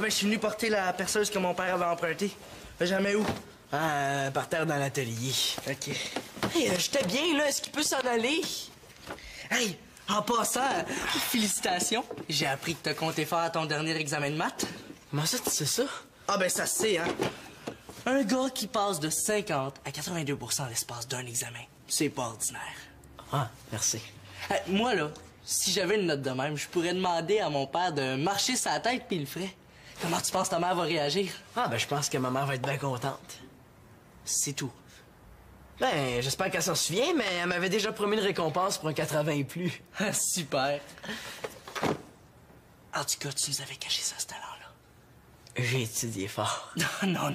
ben, je suis venu porter la perceuse que mon père avait empruntée. Jamais où? Ah, par terre dans l'atelier. OK. Hey, j'étais bien, là. Est-ce qu'il peut s'en aller? Hey, en passant, félicitations. J'ai appris que t'as compté faire à ton dernier examen de maths. Comment ça, tu sais ça? Ah ben, ça se sait, hein. Un gars qui passe de 50 à 82 % l'espace d'un examen, c'est pas ordinaire. Ah, merci. Hey, moi, là, si j'avais une note de même, je pourrais demander à mon père de marcher sa tête puis il le ferait. Comment tu penses ta mère va réagir? Ah, ben, je pense que ma mère va être bien contente. C'est tout. Ben, j'espère qu'elle s'en souvient, mais elle m'avait déjà promis une récompense pour un 80 et plus. Super. En tout cas, tu nous avais caché ça, ce talent-là. J'ai étudié fort. Non.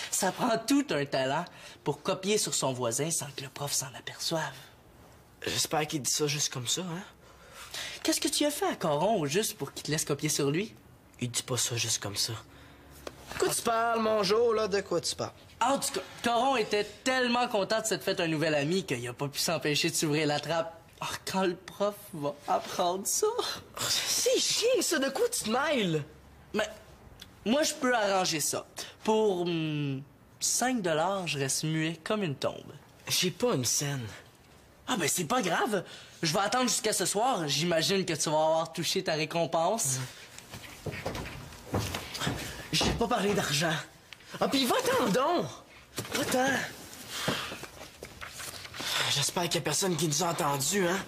Ça prend tout un talent pour copier sur son voisin sans que le prof s'en aperçoive. J'espère qu'il dit ça juste comme ça, hein? Qu'est-ce que tu as fait à Coron juste pour qu'il te laisse copier sur lui? Il dit pas ça juste comme ça. De quoi tu parles, mon Jo, là? De quoi tu parles? En tout cas, Coron était tellement content de s'être fait un nouvel ami qu'il a pas pu s'empêcher de s'ouvrir la trappe. Oh, quand le prof va apprendre ça... C'est chiant, ça! De quoi tu te mêles? Mais moi, je peux arranger ça. Pour 5 $, je reste muet comme une tombe. J'ai pas une scène. Ah ben c'est pas grave. Je vais attendre jusqu'à ce soir. J'imagine que tu vas avoir touché ta récompense. J'ai pas parlé d'argent. Ah, puis va-t'en donc! Va-t'en! J'espère qu'il y a personne qui nous a entendus, hein?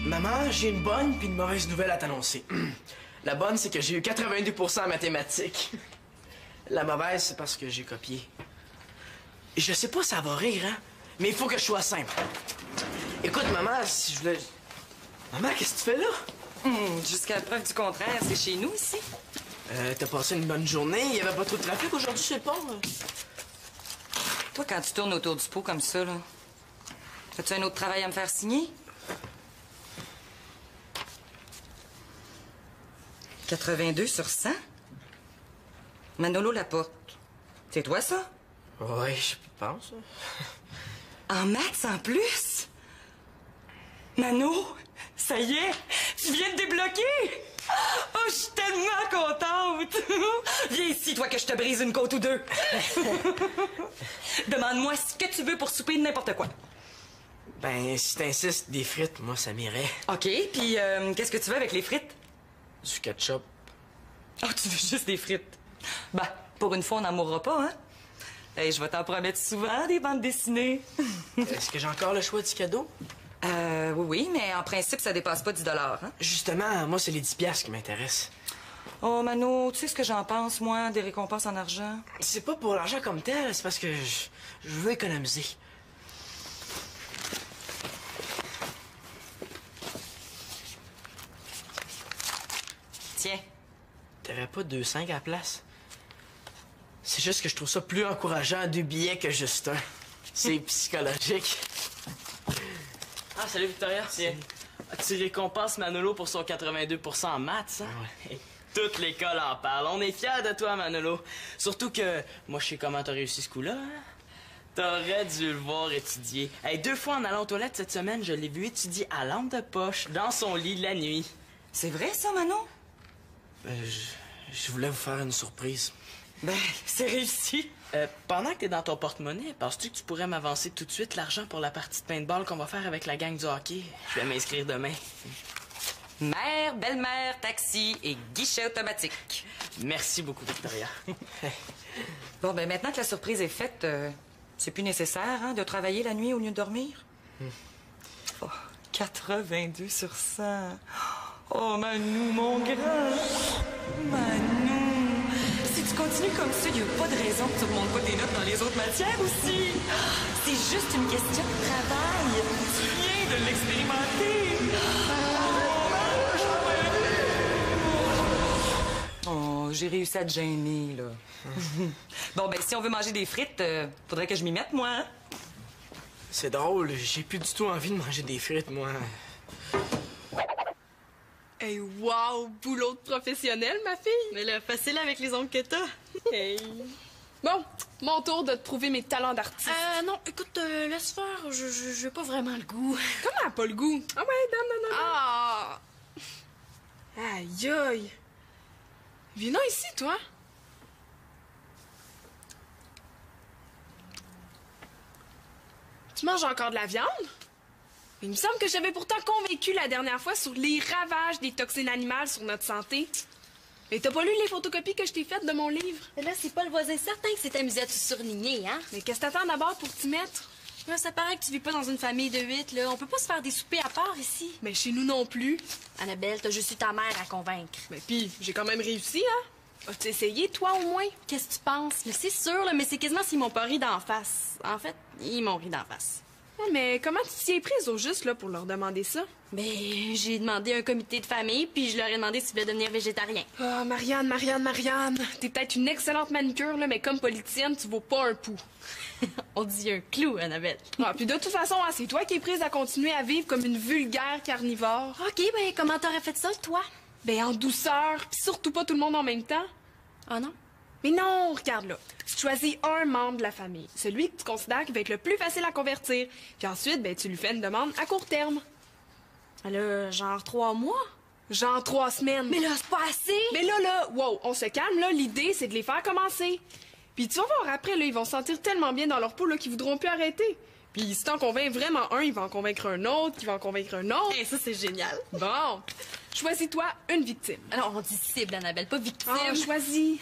Maman, j'ai une bonne puis une mauvaise nouvelle à t'annoncer. La bonne, c'est que j'ai eu 82 % en mathématiques. La mauvaise, c'est parce que j'ai copié. Je sais pas si ça va rire, hein, mais il faut que je sois simple. Écoute, maman, si je voulais... Maman, qu'est-ce que tu fais là? Jusqu'à preuve du contraire, c'est chez nous, ici. T'as passé une bonne journée? Il y avait pas trop de trafic aujourd'hui, c'est pas? Toi, quand tu tournes autour du pot comme ça, là, as-tu un autre travail à me faire signer? 82 sur 100? Manolo Laporte. C'est toi, ça? Oui, je pense. En maths, en plus? Mano, ça y est, tu viens de débloquer! Oh, je suis tellement contente! Viens ici, toi, que je te brise une côte ou deux. Demande-moi ce que tu veux pour souper, n'importe quoi. Ben, si t'insistes, des frites, moi, ça m'irait. OK, puis qu'est-ce que tu veux avec les frites? Du ketchup. Oh, tu veux juste des frites? Ben, pour une fois, on n'en mourra pas, hein? Hey, je vais t'en promettre souvent des bandes dessinées. Est-ce que j'ai encore le choix du cadeau? Oui, mais en principe, ça dépasse pas 10 $, hein? Justement, moi, c'est les 10 piastres qui m'intéressent. Oh, Mano, tu sais ce que j'en pense, moi, des récompenses en argent? C'est pas pour l'argent comme tel, c'est parce que je veux économiser. Tiens. T'aurais pas 2,5 à la place? C'est juste que je trouve ça plus encourageant 2 billets que juste un. C'est psychologique. Ah, salut Victoria. Tiens, tu récompenses Manolo pour son 82 % en maths, hein? Ouais. Toute l'école en parle. On est fiers de toi, Manolo. Surtout que moi, je sais comment t'as réussi ce coup-là, hein? T'aurais dû le voir étudier. Hey, 2 fois en allant aux toilettes cette semaine, je l'ai vu étudier à lampe de poche, dans son lit la nuit. C'est vrai, ça, Manon? Je voulais vous faire une surprise. Ben, c'est réussi. Pendant que t'es dans ton porte-monnaie, penses-tu que tu pourrais m'avancer tout de suite l'argent pour la partie de paintball qu'on va faire avec la gang du hockey? Je vais m'inscrire demain. Mère, belle-mère, taxi et guichet automatique. Merci beaucoup, Victoria. Bon, ben maintenant que la surprise est faite, c'est plus nécessaire, hein, de travailler la nuit au lieu de dormir? Oh, 82 sur 100. Oh, Manou, mon grand! Manou! Si tu tu continues comme ça, il n'y a pas de raison que tu remontes pas tes notes dans les autres matières aussi. C'est juste une question de travail. Tu viens de l'expérimenter. Oh, j'ai réussi à te gêner, là. Bon, ben, si on veut manger des frites, faudrait que je m'y mette, moi, hein? C'est drôle, j'ai plus du tout envie de manger des frites, moi. Hey, wow! Boulot de professionnel, ma fille! Mais là, facile avec les ongles que t'as. Hey! Bon, mon tour de te prouver mes talents d'artiste. Non, écoute, laisse faire. J'ai pas vraiment le goût. Comment pas le goût? Ah ouais, donne. Ah! Aïe, aïe! Viens ici, toi! Tu manges encore de la viande? Il me semble que j'avais pourtant convaincu la dernière fois sur les ravages des toxines animales sur notre santé. Mais t'as pas lu les photocopies que je t'ai faites de mon livre? Là, c'est pas le voisin certain que s'est amusé à tout surligner, hein? Mais qu'est-ce que t'attends d'abord pour t'y mettre? Là, ça paraît que tu vis pas dans une famille de 8, là. On peut pas se faire des soupers à part ici. Mais chez nous non plus. Annabelle, t'as juste eu ta mère à convaincre. Mais pis, j'ai quand même réussi, hein? As-tu essayé, toi, au moins? Qu'est-ce que tu penses? Là, c'est sûr, là, mais c'est quasiment s'ils m'ont pas ri d'en face. En fait, ils m'ont ri d'en face. Ouais, mais comment tu t'y es prise au juste, là, pour leur demander ça? Ben, j'ai demandé un comité de famille, puis je leur ai demandé s'ils voulaient devenir végétariens. Ah, Marianne. T'es peut-être une excellente manucure, là, mais comme politicienne, tu vaux pas un pouls. On dit un clou, Annabelle. Ah, puis de toute façon, hein, c'est toi qui es prise à continuer à vivre comme une vulgaire carnivore. OK, ben, comment t'aurais fait ça, toi? Ben, en douceur, puis surtout pas tout le monde en même temps. Ah non? Mais non, regarde là. Tu choisis un membre de la famille, celui que tu considères qui va être le plus facile à convertir. Puis ensuite, ben, tu lui fais une demande à court terme. Là, genre 3 mois? Genre 3 semaines. Mais là, c'est pas assez! Mais là, wow, on se calme, là. L'idée, c'est de les faire commencer. Puis tu vas voir après, là, ils vont se sentir tellement bien dans leur peau, là, qu'ils voudront plus arrêter. Puis si t'en convaincs vraiment un, il va en convaincre un autre, qui va en convaincre un autre. Hey, ça, c'est génial. Bon, choisis-toi une victime. Alors, on dit cible, Annabelle, pas victime. Ah, choisis.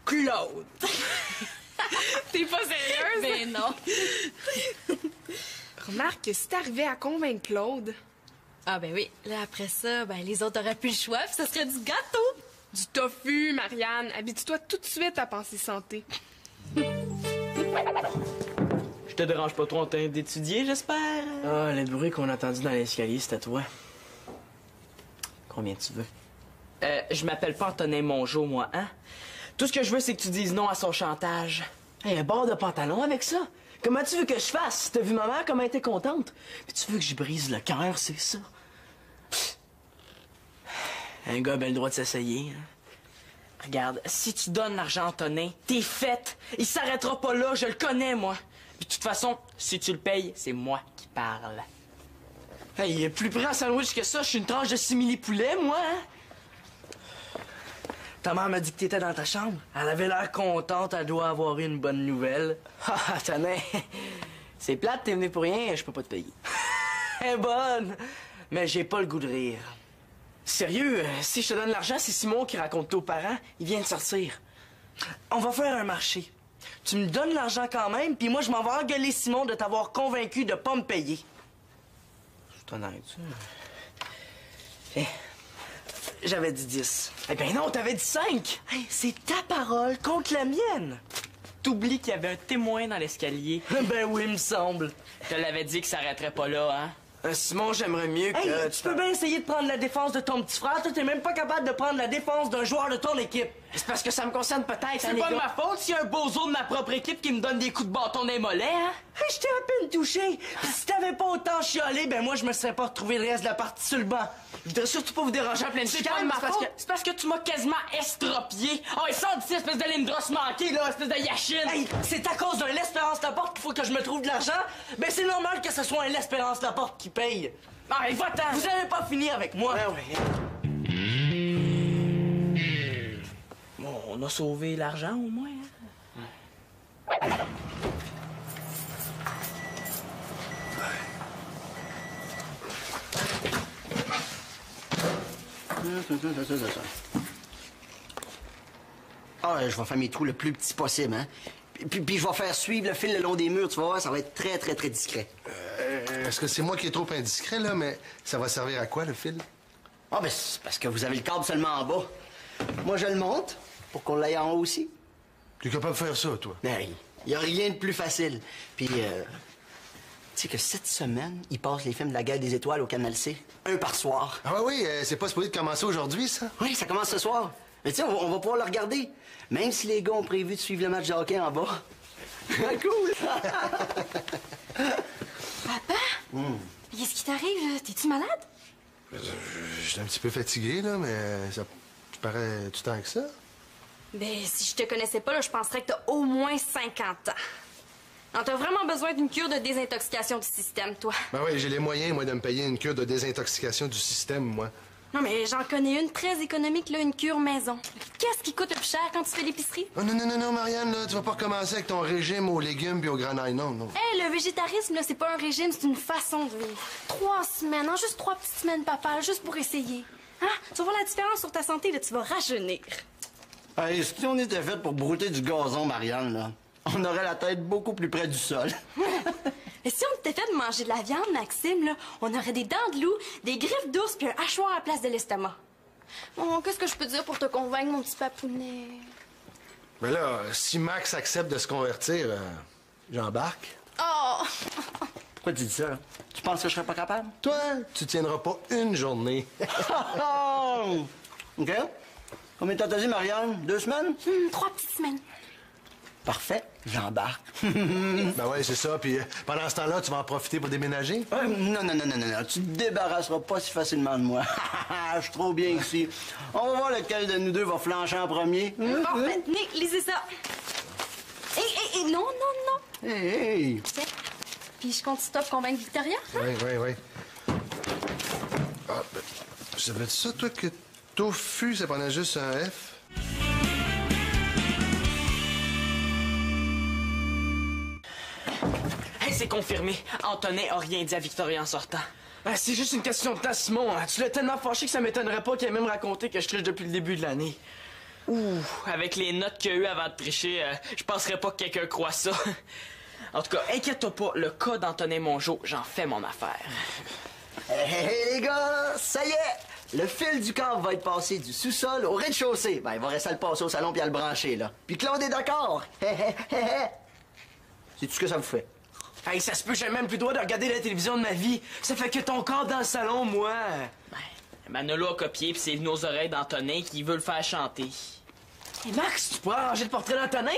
Claude. T'es pas sérieuse? Ben non. Remarque que si t'arrivais à convaincre Claude... Ah ben oui. Là, après ça, ben les autres auraient plus le choix, puis ça serait du gâteau. Du tofu, Marianne. Habitue-toi tout de suite à penser santé. Je te dérange pas trop en train d'étudier, j'espère? Ah, le bruit qu'on a entendu dans l'escalier, c'était toi. Combien tu veux? Je m'appelle pas Antonin Mongeau, moi, hein? Tout ce que je veux, c'est que tu dises non à son chantage. Hey, un bord de pantalon avec ça? Comment tu veux que je fasse? T'as vu ma mère, comment elle était contente? Puis tu veux que je brise le cœur, c'est ça? Un gars a bien le droit de s'essayer, hein? Regarde, si tu donnes l'argent à Antonin, t'es faite. Il s'arrêtera pas là, je le connais, moi. Puis de toute façon, si tu le payes, c'est moi qui parle. Hey, il est plus près en sandwich que ça. Je suis une tranche de simili-poulet, moi, hein? Ta mère m'a dit que t'étais dans ta chambre. Elle avait l'air contente, elle doit avoir eu une bonne nouvelle. Ah, Tonin, c'est plate, t'es venu pour rien, je peux pas te payer. Elle est bonne, mais j'ai pas le goût de rire. Sérieux, si je te donne l'argent, c'est Simon qui raconte tout aux parents. Il vient de sortir. On va faire un marché. Tu me donnes l'argent quand même, puis moi je m'en vais engueuler Simon de t'avoir convaincu de pas me payer. Je t'en arrête, ça. Eh, j'avais dit 10. Eh ben non, t'avais dit 5! Hey, c'est ta parole contre la mienne. T'oublies qu'il y avait un témoin dans l'escalier. Ben oui, il me semble. Je te l'avais dit que ça s'arrêterait pas là, hein? Simon, j'aimerais mieux que... Hey, tu peux bien essayer de prendre la défense de ton petit frère, toi t'es même pas capable de prendre la défense d'un joueur de ton équipe. C'est parce que ça me concerne peut-être, hein, C'est les pas de gars. ma faute s'il y a un bozo de ma propre équipe qui me donne des coups de bâton dans les mollets, hein? Hey, je t'ai à peine touché. Puis si t'avais pas autant chiolé, ben moi je me serais pas retrouvé le reste de la partie sur le banc. Je voudrais surtout pas vous déranger en pleine C'est chicane, pas de ma parce faute. que... C'est parce que tu m'as quasiment estropié. Oh, et sors d'ici, espèce de lindros manqué, là, espèce de yachine. Hey, c'est à cause d'un L'Espérance Laporte qu'il faut que je me trouve de l'argent? Ben c'est normal que ce soit un L'Espérance Laporte qui paye. Ah, et va-t'en. Vous avez pas fini avec moi. Ouais, ouais. Bon, on a sauvé l'argent au moins, hein? Ah, je vais faire mes trous le plus petit possible, hein. Puis je vais faire suivre le fil le long des murs, tu vas voir, ça va être très, très, très discret. Est-ce que c'est moi qui est trop indiscret, là, mais ça va servir à quoi, le fil? Ah, ben, c'est parce que vous avez le câble seulement en bas. Moi, je le monte, pour qu'on l'aille en haut aussi. Tu es capable de faire ça, toi? Ben, il y a rien de plus facile. Puis, tu sais que cette semaine, ils passent les films de la Guerre des Étoiles au Canal C. Un par soir. Ah oui, c'est pas supposé de commencer aujourd'hui, ça? Oui, ça commence ce soir. Mais tu sais, on va pouvoir le regarder. Même si les gars ont prévu de suivre le match de hockey en bas. Cool! Papa? Qu'est-ce qui t'arrive, là? T'es-tu malade? Je suis un petit peu fatigué, là, mais ça te paraît tout tant que ça? Ben, si je te connaissais pas, là, je penserais que t'as au moins 50 ans. Alors, t'as vraiment besoin d'une cure de désintoxication du système, toi. Ben oui, j'ai les moyens, moi, de me payer une cure de désintoxication du système, moi. Non, mais j'en connais une très économique, là, une cure maison. Qu'est-ce qui coûte le plus cher quand tu fais l'épicerie? Oh, non, Marianne, là, tu vas pas recommencer avec ton régime aux légumes puis aux granailles, non. Hey, le végétarisme, là, c'est pas un régime, c'est une façon de vivre. 3 semaines, hein, juste 3 petites semaines, papa, juste pour essayer. Hein? Tu vas voir la différence sur ta santé, là, tu vas rajeunir. Hey, si on était fait pour brouter du gazon, Marianne, là, on aurait la tête beaucoup plus près du sol. Mais si on était fait de manger de la viande, Maxime, là, on aurait des dents de loup, des griffes d'ours puis un hachoir à la place de l'estomac. Bon, qu'est-ce que je peux dire pour te convaincre, mon petit papounet? Mais là, si Max accepte de se convertir, j'embarque. Oh! Pourquoi tu dis ça, là? Tu penses que je serais pas capable? Toi, tu tiendras pas une journée. OK. Combien de temps t'as dit, Marianne? 2 semaines? 3 petites semaines. Parfait, j'embarque. Ben ouais, c'est ça. Puis pendant ce temps-là, tu vas en profiter pour déménager? Non. Tu te débarrasseras pas si facilement de moi. Je suis trop bien ici. On va voir lequel de nous deux va flancher en premier. Bon, ben, tenez, lisez ça. Non. Hey. Tiens. Puis je compte stop convaincre Victoria. Oui. Ah, ben, savais-tu ça, toi, que tofu, ça prenait juste un F? Hey, c'est confirmé. Antonin a rien dit à Victoria en sortant. Ah, c'est juste une question de temps, Simon. Hein. Tu l'as tellement fâché que ça m'étonnerait pas qu'il ait même raconté que je triche depuis le début de l'année. Ouh, avec les notes qu'il y a eu avant de tricher, je penserais pas que quelqu'un croit ça. En tout cas, inquiète-toi pas, le cas d'Antonin Mongeau, j'en fais mon affaire. Hey, les gars, ça y est! Le fil du câble va être passé du sous-sol au rez-de-chaussée. Ben, il va rester à le passer au salon puis à le brancher, là. Puis Claude est d'accord. C'est tout ce que ça vous fait. Hey, ça se peut, j'ai même plus le droit de regarder la télévision de ma vie. Ça fait que ton corps dans le salon, moi. Ben, Manolo a copié, puis c'est nos oreilles d'Antonin qui veut le faire chanter. Hey, Max, tu pourrais arranger le portrait d'Antonin?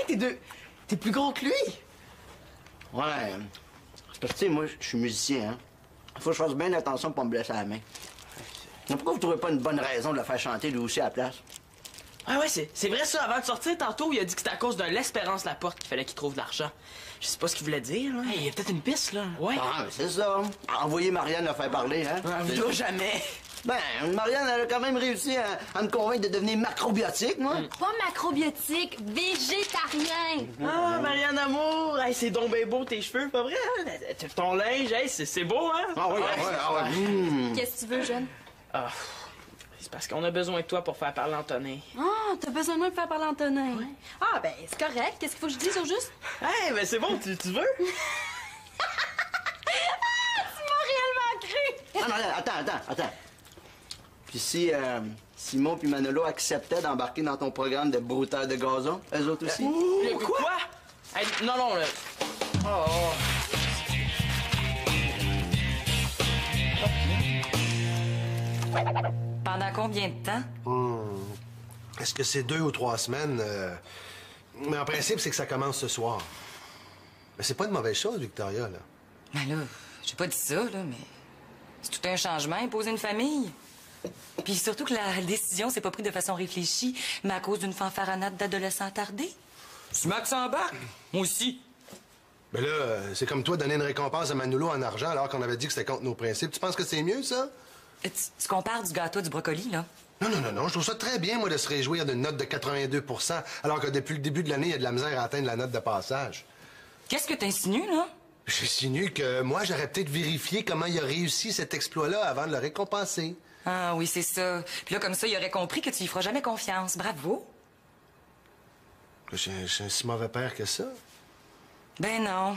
T'es plus gros que lui. Ouais. C'est parce que, tu sais, moi, je suis musicien, hein. Faut que je fasse bien attention pour pas me blesser à la main. Mais pourquoi vous trouvez pas une bonne raison de le faire chanter lui aussi à la place? Ah ouais, c'est vrai ça, avant de sortir tantôt, il a dit que c'était à cause de l'Espérance Laporte qu'il fallait qu'il trouve de l'argent. Je sais pas ce qu'il voulait dire, là. Hey, il y a peut-être une piste, là. Ouais. Ah, c'est ça. Envoyez Marianne le faire parler, hein. On ne jamais. Ben, Marianne, elle a quand même réussi à me convaincre de devenir macrobiotique, moi. Pas macrobiotique, végétarien. Ah, Marianne Amour, hey, c'est donc bien beau tes cheveux, pas vrai? Hein? Ton linge, hey, c'est beau, hein? Ah oui. Qu'est-ce que tu veux, jeune? Ah, c'est parce qu'on a besoin de toi pour faire parler Antonin. Ah, t'as besoin de moi pour faire parler Antonin. Ah, ben, c'est correct. Qu'est-ce qu'il faut que je dise au juste? Hey, ben c'est bon, tu veux? Tu m'as réellement cru! Ah non, attends. Puis si Simon puis Manolo acceptaient d'embarquer dans ton programme de brouteur de gazon, eux autres aussi? Quoi? Hey, non, là. Oh. Pendant combien de temps? Est-ce que c'est 2 ou 3 semaines? Mais en principe, c'est que ça commence ce soir. Mais c'est pas une mauvaise chose, Victoria, là. Ben là, j'ai pas dit ça, là, mais c'est tout un changement, imposer une famille. Puis surtout que la décision s'est pas prise de façon réfléchie, mais à cause d'une fanfaronade d'adolescents attardés. Tu Max embarque? Moi aussi. Mais là, c'est comme toi donner une récompense à Manolo en argent alors qu'on avait dit que c'était contre nos principes. Tu penses que c'est mieux, ça? Tu compares du gâteau du brocoli, là? Non. Je trouve ça très bien, moi, de se réjouir d'une note de 82 alors que depuis le début de l'année, il y a de la misère à atteindre la note de passage. Qu'est-ce que t'insinues, là? J'insinue que moi, j'aurais peut-être vérifié comment il a réussi cet exploit-là avant de le récompenser. Ah oui, c'est ça. Puis là, comme ça, il aurait compris que tu y feras jamais confiance. Bravo. Je suis un si mauvais père que ça. Ben non.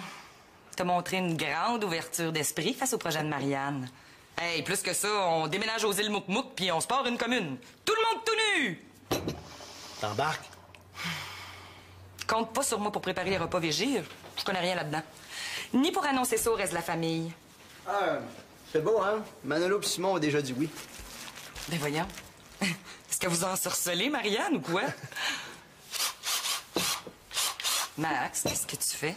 T'as montré une grande ouverture d'esprit face au projet de Marianne. Hey, plus que ça, on déménage aux îles Mouk-Mouk puis on se part une commune. Tout le monde tout nu! T'embarques? Compte pas sur moi pour préparer les repas végés. Je connais rien là-dedans. Ni pour annoncer ça au reste de la famille. Ah, c'est beau, hein? Manolo et Simon ont déjà dit oui. Ben voyons. Est-ce que vous en surcelez, Marianne, ou quoi? Max, qu'est-ce que tu fais?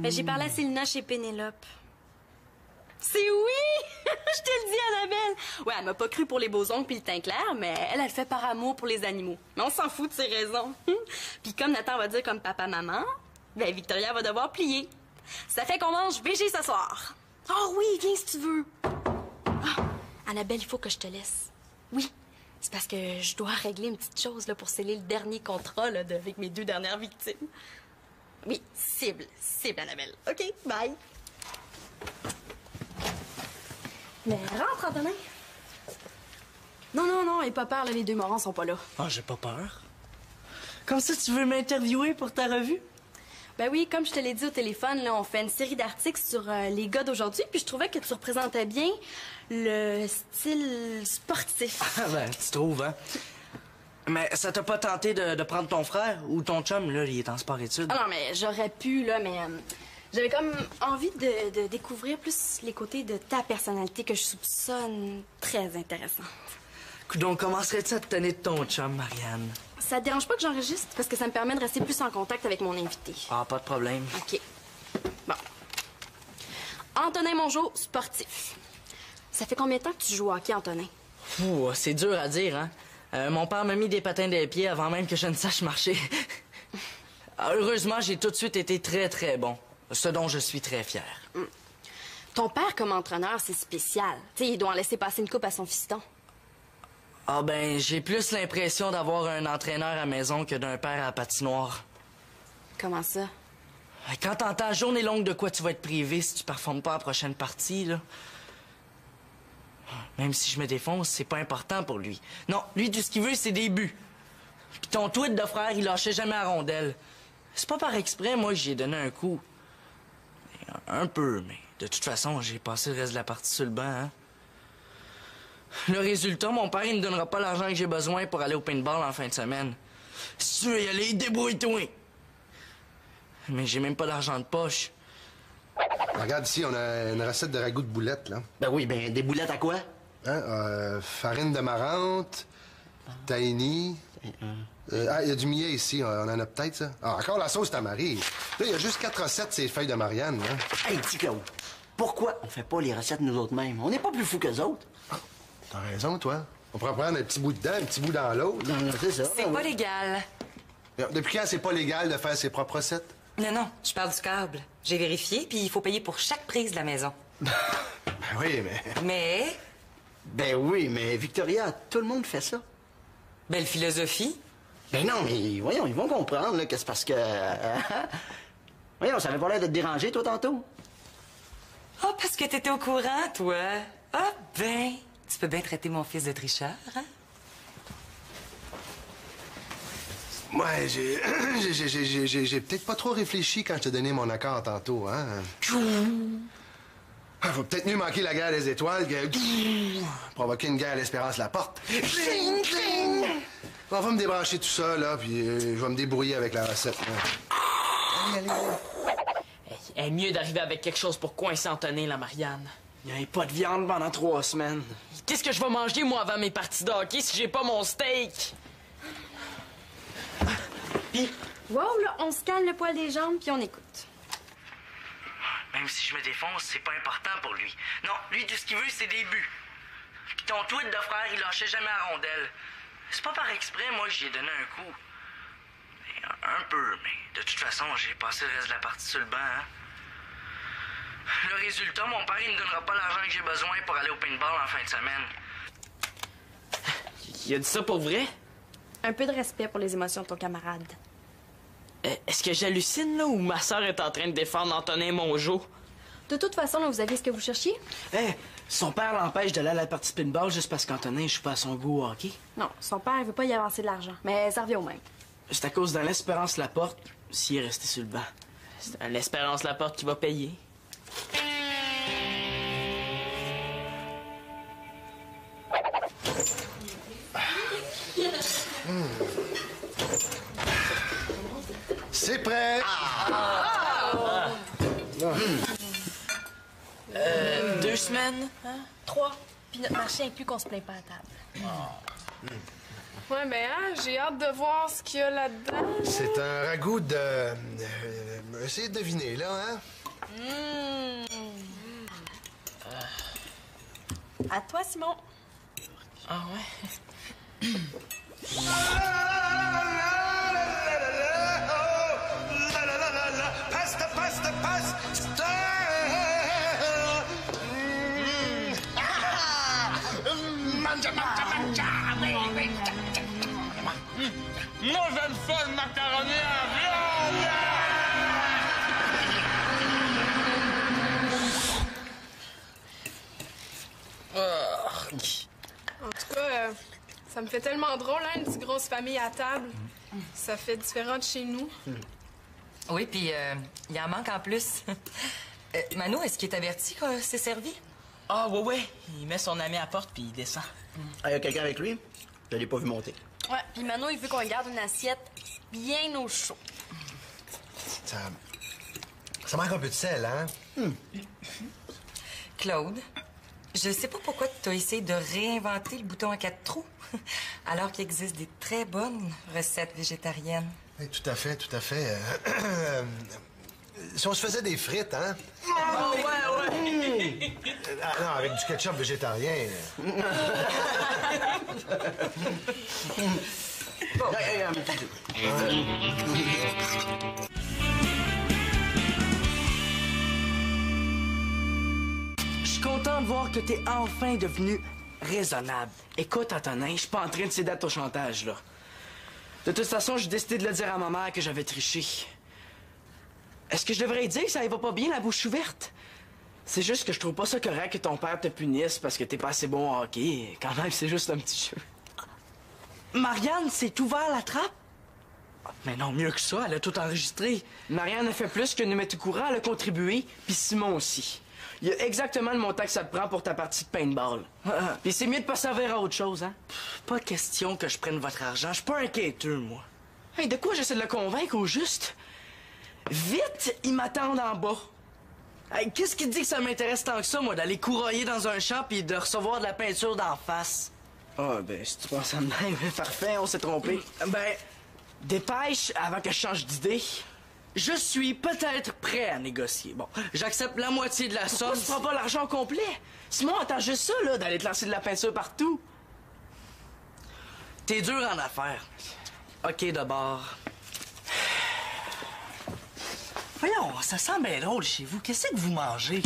Ben, j'ai parlé à Célina chez Pénélope. C'est oui! Je te le dis, Annabelle! Ouais, elle m'a pas cru pour les beaux ongles puis le teint clair, mais elle le fait par amour pour les animaux. Mais on s'en fout de ses raisons. Puis comme Nathan va dire comme papa-maman, ben Victoria va devoir plier. Ça fait qu'on mange végé ce soir. Oh oui, viens si tu veux. Ah, Annabelle, il faut que je te laisse. Oui, c'est parce que je dois régler une petite chose là, pour sceller le dernier contrat là, avec mes 2 dernières victimes. Oui, cible, Annabelle. OK, bye. Mais rentre, Antonin. Non, aie pas peur, là, les 2 morants sont pas là. Ah, j'ai pas peur. Comme ça, tu veux m'interviewer pour ta revue? Ben oui, comme je te l'ai dit au téléphone, là, on fait une série d'articles sur les gars d'aujourd'hui, puis je trouvais que tu représentais bien le style sportif. Ah ben, tu trouves, hein? Mais ça t'a pas tenté de prendre ton frère ou ton chum, là, il est en sport-études? Ah non, mais j'aurais pu, là, mais j'avais comme envie de découvrir plus les côtés de ta personnalité que je soupçonne très intéressants. Donc, commencerais-tu à te tenir de ton chum, Marianne? Ça te dérange pas que j'enregistre? Parce que ça me permet de rester plus en contact avec mon invité. Ah, pas de problème. OK. Bon. Antonin Mongeau, sportif. Ça fait combien de temps que tu joues au hockey, Antonin? Ouh, c'est dur à dire, hein? Mon père m'a mis des patins des pieds avant même que je ne sache marcher. Heureusement, j'ai tout de suite été très, très bon. Ce dont je suis très fier. Ton père, comme entraîneur, c'est spécial. Tu sais, il doit en laisser passer une coupe à son fiston. Ah ben, j'ai plus l'impression d'avoir un entraîneur à la maison que d'un père à la patinoire. Comment ça? Quand t'entends journée longue de quoi tu vas être privé si tu performes pas à la prochaine partie, là... Même si je me défonce, c'est pas important pour lui. Non, lui, tout ce qu'il veut, c'est des buts. Puis ton tweet de frère, il lâchait jamais la rondelle. C'est pas par exprès, moi, que j'y ai donné un coup. Un peu, mais de toute façon, j'ai passé le reste de la partie sur le banc, hein. Le résultat, mon père, il me donnera pas l'argent que j'ai besoin pour aller au paintball en fin de semaine. Si tu veux y aller, débrouille-toi. Mais j'ai même pas d'argent de poche. Regarde ici, on a une recette de ragoût de boulettes, là. Ben oui, ben des boulettes à quoi? Hein? Farine de marante, tahini. Il y a du millet ici, on en a peut-être, ça. Ah, encore la sauce tamari. Là, il y a juste 4 recettes, ces feuilles de Marianne, hein. Hey, dis Claude, pourquoi on fait pas les recettes nous autres mêmes? On n'est pas plus fous qu'eux autres. T'as raison, toi. On pourrait prendre un petit bout dedans, un petit bout dans l'autre. Non, c'est ça. C'est pas légal. Depuis quand c'est pas légal de faire ses propres recettes? Non, je parle du câble. J'ai vérifié, puis il faut payer pour chaque prise de la maison. Ben oui, mais... Mais, Ben oui, mais Victoria, tout le monde fait ça. belle philosophie. Ben non, mais voyons, ils vont comprendre là, que c'est parce que... voyons, ça avait pas l'air de te déranger, toi, tantôt. Ah, parce que t'étais au courant, toi. Ah, ben, tu peux bien traiter mon fils de tricheur, hein? Ouais, j'ai peut-être pas trop réfléchi quand je t'ai donné mon accord tantôt, hein. Faut peut-être mieux manquer la guerre des étoiles que... provoquer une guerre à l'Espérance la porte. On va me débrancher tout ça, là, puis je vais me débrouiller avec la recette. Allez. Hey, mieux d'arriver avec quelque chose pour coincer Antonin, la Marianne. Il n'y a pas de viande pendant 3 semaines. Qu'est-ce que je vais manger, moi, avant mes parties de hockey si j'ai pas mon steak? Puis, wow, là, on se calme le poil des jambes, puis on écoute. Même si je me défonce, c'est pas important pour lui. Non, lui, tout ce qu'il veut, c'est des buts. Puis ton tweet de frère, il lâchait jamais la rondelle. C'est pas par exprès, moi, que j'y ai donné un coup. Un peu, mais de toute façon, j'ai passé le reste de la partie sur le banc, hein. Le résultat, mon père, il me donnera pas l'argent que j'ai besoin pour aller au paintball en fin de semaine. Il a dit ça pour vrai? Un peu de respect pour les émotions de ton camarade. Est-ce que j'hallucine, là, ou ma sœur est en train de défendre Antonin Mongeau? De toute façon, là, vous aviez ce que vous cherchiez? Son père l'empêche d'aller à la partie de pinball juste parce qu'Antonin joue pas à son goût au hockey. Non, son père, il veut pas y avancer de l'argent. Mais ça revient au même. C'est à cause de l'Espérance Laporte s'il est resté sur le banc. C'est l'Espérance Laporte qui va payer. C'est prêt! 2 semaines? Hein? 3. Puis notre marché inclut qu'on se plaint pas à table. Ouais, mais hein, j'ai hâte de voir ce qu'il y a là-dedans. C'est un ragoût de... essayez de deviner, là, hein? À toi, Simon. Ah ouais? Moi, j'aime ça, le macaroni à la viande! En tout cas, ça me fait tellement drôle, hein, une petite grosse famille à table. Ça fait différent de chez nous. Oui, puis il en manque en plus. Manu, est-ce qu'il est averti que c'est servi? Ah, ouais. Il met son ami à la porte puis il descend. Ah, y a quelqu'un avec lui? Je l'ai pas vu monter. Ouais, puis Mano, il veut qu'on garde une assiette bien au chaud. Ça manque un peu de sel, hein? Claude, je sais pas pourquoi tu as essayé de réinventer le bouton à 4 trous, alors qu'il existe des très bonnes recettes végétariennes. Oui, tout à fait, tout à fait. Si on se faisait des frites, hein? Oh, ouais. Ah, non, avec du ketchup végétarien. Bon. Je suis content de voir que t'es enfin devenu raisonnable. Écoute, Antonin, je suis pas en train de céder à ton chantage, là. De toute façon, j'ai décidé de le dire à ma mère que j'avais triché. Est-ce que je devrais dire que ça y va pas bien, la bouche ouverte? C'est juste que je trouve pas ça correct que ton père te punisse parce que t'es pas assez bon au hockey. Quand même, c'est juste un petit jeu. Marianne s'est ouvert la trappe? Mais non, mieux que ça, elle a tout enregistré. Marianne a fait plus que nous mettre au courant, elle a contribué, puis Simon aussi. Il y a exactement le montant que ça te prend pour ta partie de paintball. Puis c'est mieux de pas servir à autre chose, hein? Pas question que je prenne votre argent, je suis pas un quêteux, moi. Hey, de quoi j'essaie de le convaincre au juste? Vite, ils m'attendent en bas. Hey, qu'est-ce qui te dit que ça m'intéresse tant que ça, moi, d'aller couroyer dans un champ puis de recevoir de la peinture d'en face? Ah, ben, si tu penses à même, parfait, on s'est trompé. Ben, dépêche avant que je change d'idée. Je suis peut-être prêt à négocier. Bon, j'accepte la moitié de la somme. Tu prends pas l'argent complet? Simon, attends juste ça, là, d'aller te lancer de la peinture partout. T'es dur en affaires. OK, d'abord. Voyons, ça sent bien drôle chez vous. Qu'est-ce que vous mangez?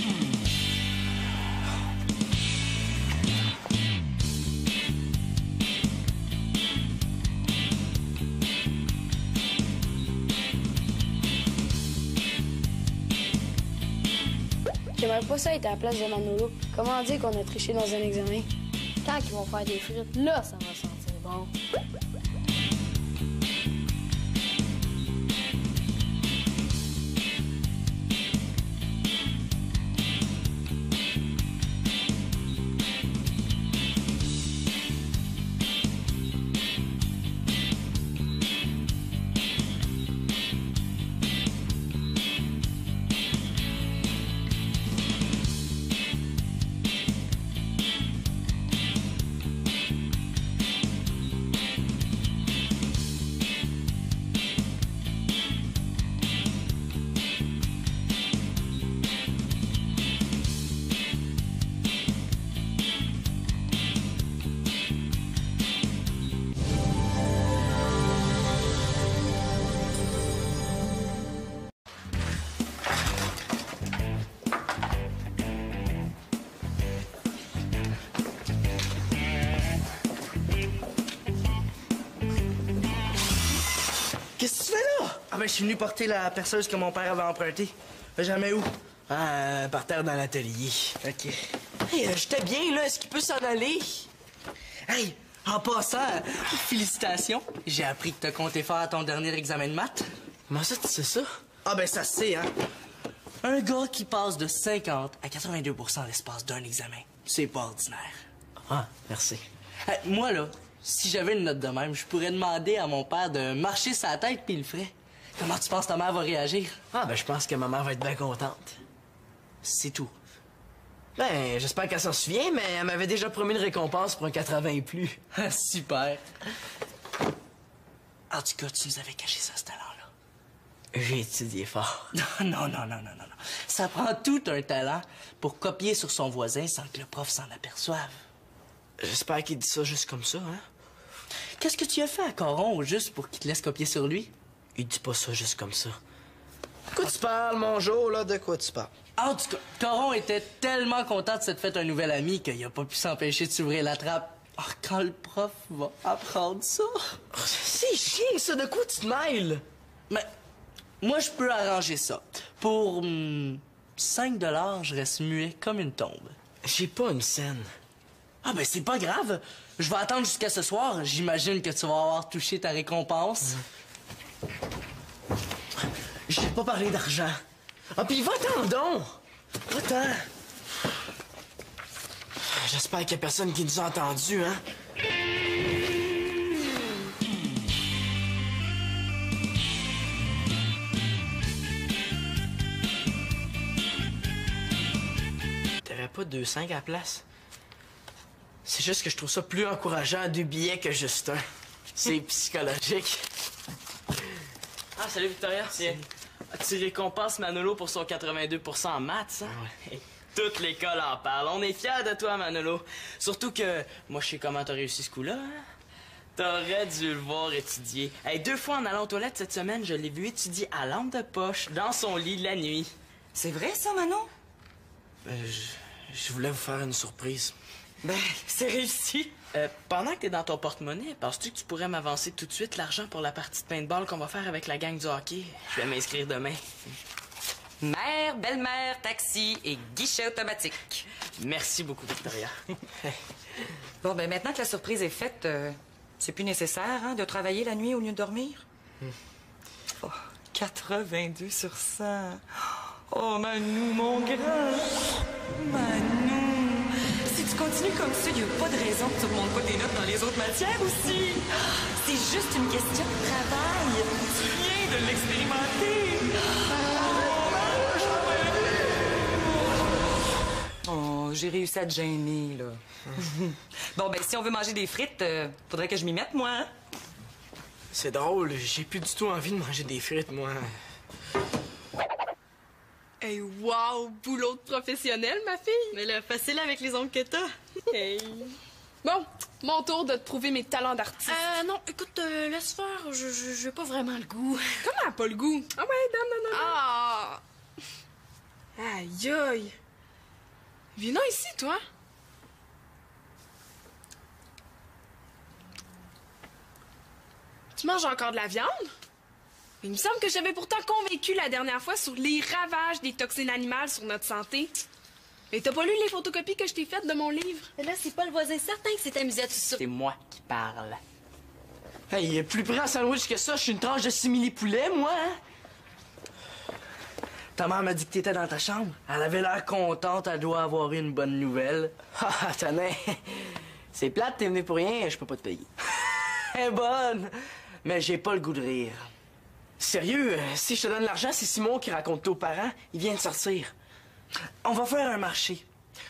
J'aimerais pas ça être à la place de Manolo. Comment dire qu'on a triché dans un examen? Quand ils vont faire des frites, là, ça va sentir bon. Qu'est-ce que tu fais là? Ah ben, je suis venu porter la perceuse que mon père avait empruntée. Mais jamais où? Ah, par terre dans l'atelier. OK. Hey, j'étais bien, là. Est-ce qu'il peut s'en aller? Hey, en passant, félicitations. J'ai appris que t'as compté faire ton dernier examen de maths. Comment ça, tu sais ça? Ah ben, ça se sait, hein. Un gars qui passe de 50 à 82 % l'espace d'un examen, c'est pas ordinaire. Ah, merci. Hey, moi, là, si j'avais une note de même, je pourrais demander à mon père de marcher sa tête puis il le ferait. Comment tu penses ta mère va réagir? Ah, ben, je pense que ma mère va être bien contente. C'est tout. Ben, j'espère qu'elle s'en souvient, mais elle m'avait déjà promis une récompense pour un 80 et plus. Super. En tout cas, tu nous avais caché ça, ce talent-là. J'ai étudié fort. Non. Ça prend tout un talent pour copier sur son voisin sans que le prof s'en aperçoive. J'espère qu'il dit ça juste comme ça, hein? Qu'est-ce que tu as fait à Coron juste pour qu'il te laisse copier sur lui? Il dit pas ça juste comme ça. De quoi tu parles, mon Jo, là? De quoi tu parles? En tout cas, Coron était tellement content de s'être fait un nouvel ami qu'il a pas pu s'empêcher de s'ouvrir la trappe. Oh, quand le prof va apprendre ça... C'est chiant, ça! De quoi tu te mêles? Mais moi, je peux arranger ça. Pour 5 $, je reste muet comme une tombe. J'ai pas une scène. Ah ben c'est pas grave. Je vais attendre jusqu'à ce soir. J'imagine que tu vas avoir touché ta récompense. J'ai pas parlé d'argent. Ah, pis va-t'en donc! Va-t'en! J'espère qu'il y a personne qui nous a entendus, hein? T'aurais pas 2,5 à la place? C'est juste que je trouve ça plus encourageant 2 billets que juste un. C'est psychologique. Ah, salut Victoria. Tiens, tu récompenses Manolo pour son 82% en maths, hein? Ouais. Toute l'école en parle. On est fiers de toi, Manolo. Surtout que, moi, je sais comment t'as réussi ce coup-là, hein? T'aurais dû le voir étudier. Hey, 2 fois en allant aux toilettes cette semaine, je l'ai vu étudier à lampe de poche, dans son lit la nuit. C'est vrai, ça, Manon? Je voulais vous faire une surprise. Ben, c'est réussi. Pendant que t'es dans ton porte-monnaie, penses-tu que tu pourrais m'avancer tout de suite l'argent pour la partie de paintball qu'on va faire avec la gang du hockey? Je vais m'inscrire demain. Mère, belle-mère, taxi et guichet automatique. Merci beaucoup, Victoria. Bon, ben maintenant que la surprise est faite, c'est plus nécessaire, hein, de travailler la nuit au lieu de dormir? Oh, 82 sur 100. Oh, Manou, mon grand. Manou. Si tu continues comme ça, il n'y a pas de raison que tu ne remontes pas tes notes dans les autres matières aussi. C'est juste une question de travail. Tu viens de l'expérimenter. Oh, j'ai réussi à te gêner, là. Bon, ben, si on veut manger des frites, faudrait que je m'y mette, moi, hein? C'est drôle, j'ai plus du tout envie de manger des frites, moi. Hey, wow! Boulot de professionnel, ma fille! Mais là, facile avec les ongles que t'as. Hey! Bon, mon tour de te prouver mes talents d'artiste. Non, écoute, laisse faire. J'ai pas vraiment le goût. Comment pas le goût? Ah ouais, donne. Ah! Aïe, aïe! Viens ici, toi! Tu manges encore de la viande? Il me semble que j'avais pourtant convaincu la dernière fois sur les ravages des toxines animales sur notre santé. Et t'as pas lu les photocopies que je t'ai faites de mon livre? Là, c'est pas le voisin certain que c'est amusé à tout ça. C'est moi qui parle. Hey, plus près en sandwich que ça, je suis une tranche de simili-poulet, moi, hein? Ta mère m'a dit que t'étais dans ta chambre. Elle avait l'air contente, elle doit avoir eu une bonne nouvelle. Ah, tenez. C'est plate, t'es venu pour rien, je peux pas te payer. Elle est bonne, mais j'ai pas le goût de rire. Sérieux, si je te donne l'argent, c'est Simon qui raconte tout aux parents. Il vient de sortir. On va faire un marché.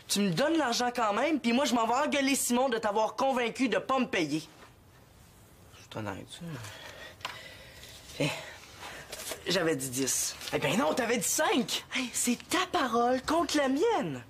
Tu me donnes l'argent quand même, puis moi, je m'en vais engueuler Simon de t'avoir convaincu de pas me payer. C'est honnête, ça. J'avais dit 10. Eh ben non, t'avais dit 5. Hey, c'est ta parole contre la mienne.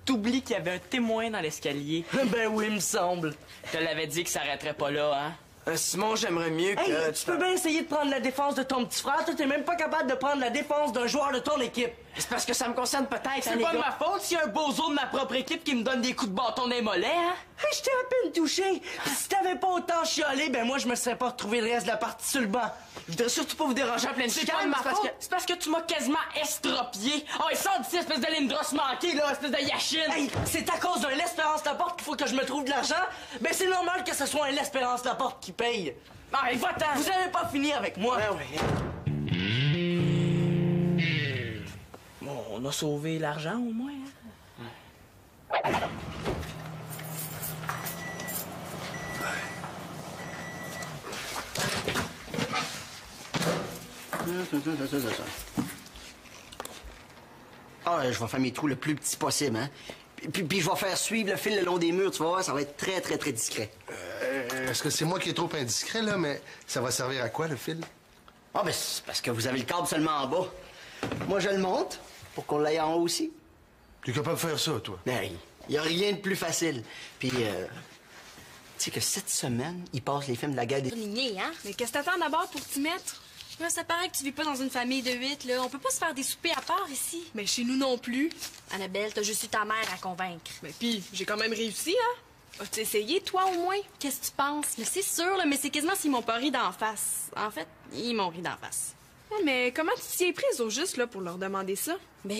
T'oublies qu'il y avait un témoin dans l'escalier. Ben oui, il me semble. Je te l'avais dit que ça arrêterait pas là, hein? Simon, j'aimerais mieux que... Hey, tu peux bien essayer de prendre la défense de ton petit frère. Toi, t'es même pas capable de prendre la défense d'un joueur de ton équipe. C'est parce que ça me concerne peut-être, hein, C'est les pas de gars. ma faute s'il y a un bozo de ma propre équipe qui me donne des coups de bâton dans les mollets, hein? Hey, je t'ai à peine touché. Puis si t'avais pas autant chialé, ben moi, je me serais pas retrouvé le reste de la partie sur le banc. Je voudrais surtout pas vous déranger en pleine C'est pas de chicane, ma c'est parce faute. que... C'est parce que tu m'as quasiment estropié. Oh, et sors d'ici, espèce de lindros manqué, là, espèce de yachine. Hey, c'est à cause d'un l'Espérance Laporte qu'il faut que je me trouve de l'argent. Ben c'est normal que ce soit un l'Espérance Laporte qui paye. Allez, va-t'en. Vous avez pas fini avec moi. Ouais. Bon, on a sauvé l'argent au moins, hein? Ah, je vais faire mes trous le plus petit possible, hein. Puis je vais faire suivre le fil le long des murs, tu vas voir, ça va être très, très, très discret. Est-ce que c'est moi qui est trop indiscret, là, mais ça va servir à quoi, le fil? Ah, ben, c'est parce que vous avez le câble seulement en bas. Moi, je le monte pour qu'on l'aille en haut aussi. Tu es capable de faire ça, toi? Ben, il n'y a rien de plus facile. Puis, tu sais que cette semaine, ils passent les films de la guerre des... Ligné, hein? Mais qu'est-ce que t'attends d'abord pour t'y mettre? Là, ça paraît que tu vis pas dans une famille de 8, là. On peut pas se faire des soupers à part ici. Mais chez nous non plus. Annabelle, t'as juste eu ta mère à convaincre. Mais puis, j'ai quand même réussi, hein? As-tu essayé, toi, au moins? Qu'est-ce que tu penses? Mais c'est sûr, là, mais c'est quasiment s'ils m'ont pas ri d'en face. En fait, ils m'ont ri d'en face. Ouais, mais comment tu t'y es prise au juste, là, pour leur demander ça? Ben,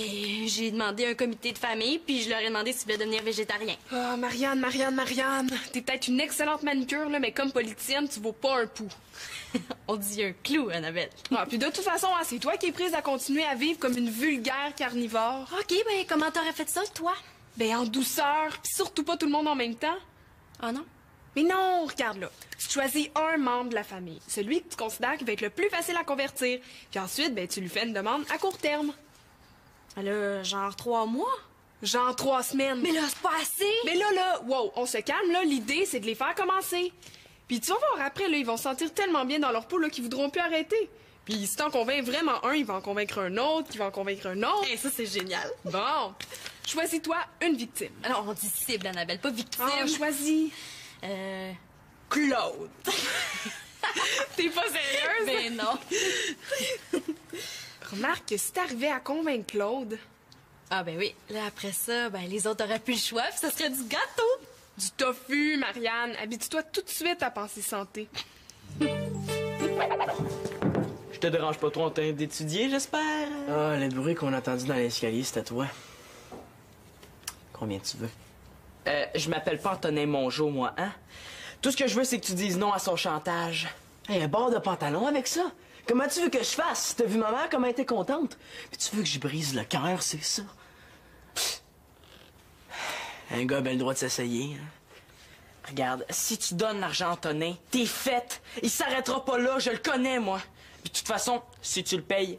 j'ai demandé un comité de famille, puis je leur ai demandé s'ils voulaient devenir végétariens. Ah, Marianne. T'es peut-être une excellente manucure, là, mais comme politicienne, tu vaux pas un pouls. On dit un clou, Annabelle. Ah, puis de toute façon, hein, c'est toi qui es prise à continuer à vivre comme une vulgaire carnivore. OK, ben, comment t'aurais fait ça, toi? Ben, en douceur, puis surtout pas tout le monde en même temps. Ah non? Mais non, regarde là. Tu choisis un membre de la famille, celui que tu considères qui va être le plus facile à convertir. Puis ensuite, ben, tu lui fais une demande à court terme. Là, genre 3 mois? Genre 3 semaines. Mais là, c'est pas assez! Mais là, wow, on se calme, là. L'idée, c'est de les faire commencer. Puis tu vas voir après, là, ils vont se sentir tellement bien dans leur peau, là, qu'ils voudront plus arrêter. Puis si t'en convaincs vraiment un, il va en convaincre un autre, qui va en convaincre un autre. Hey, ça, c'est génial. Bon, choisis-toi une victime. Alors, on dit cible, Annabelle, pas victime. Ah, choisis. Claude. T'es pas sérieuse? Ben non. Remarque que si t'arrivais à convaincre Claude... Ah ben oui. Là, après ça, ben les autres auraient plus le choix, puis ça serait du gâteau. Du tofu, Marianne. Habitue-toi tout de suite à penser santé. Je te dérange pas trop en train d'étudier, j'espère? Ah, le bruit qu'on a entendu dans l'escalier, c'était toi. Combien tu veux? Je m'appelle pas Antonin Mongeau, moi, hein? Tout ce que je veux, c'est que tu dises non à son chantage. Hey, un bord de pantalon avec ça? Comment tu veux que je fasse? T'as vu ma mère, comment elle était contente? Puis tu veux que je brise le cœur, c'est ça? Un gars a bien le droit de s'essayer, hein? Regarde, si tu donnes l'argent à Antonin, t'es faite. Il s'arrêtera pas là, je le connais, moi. Puis de toute façon, si tu le payes...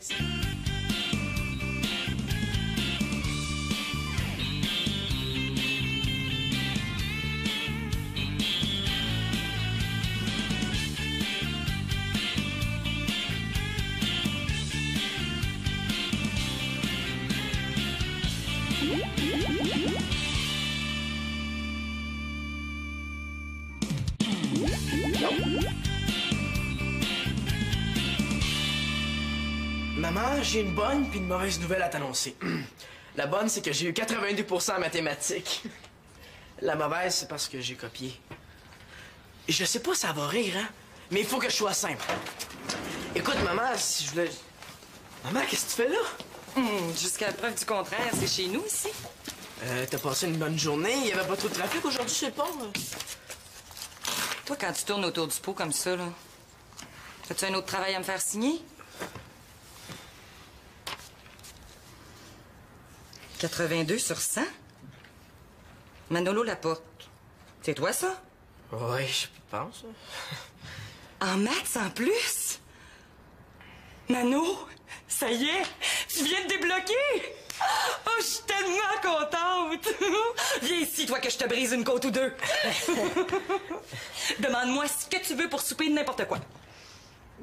Maman, j'ai une bonne puis une mauvaise nouvelle à t'annoncer. La bonne, c'est que j'ai eu 82% en mathématiques. La mauvaise, c'est parce que j'ai copié. Je sais pas si ça va rire, hein, mais il faut que je sois simple. Écoute, maman, si je voulais... Maman, qu'est-ce que tu fais là? Jusqu'à la preuve du contraire, c'est chez nous, ici. T'as passé une bonne journée? Il y avait pas trop de trafic aujourd'hui sur le pont? Toi, quand tu tournes autour du pot comme ça, là, as-tu un autre travail à me faire signer? 82 sur 100? Manolo Laporte. C'est toi, ça? Oui, je pense. En maths, en plus? Mano, ça y est, tu viens de débloquer! Oh, je suis tellement contente! Viens ici, toi, que je te brise une côte ou deux. Demande-moi ce que tu veux pour souper de n'importe quoi.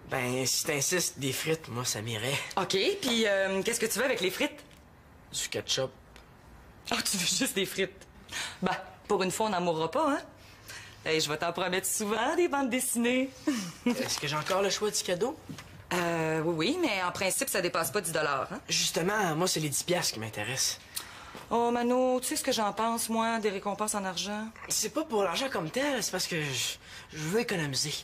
Ben, si t'insistes, des frites, moi, ça m'irait. OK, puis qu'est-ce que tu veux avec les frites? Du ketchup. Oh, tu veux juste des frites? Ben, pour une fois, on n'en mourra pas, hein? Hey, je vais t'en promettre souvent, des bandes dessinées. Est-ce que j'ai encore le choix du cadeau? Oui, mais en principe, ça dépasse pas 10 $, hein? Justement, moi, c'est les 10 piastres qui m'intéressent. Oh, Mano, tu sais ce que j'en pense, moi, des récompenses en argent? C'est pas pour l'argent comme tel, c'est parce que je veux économiser.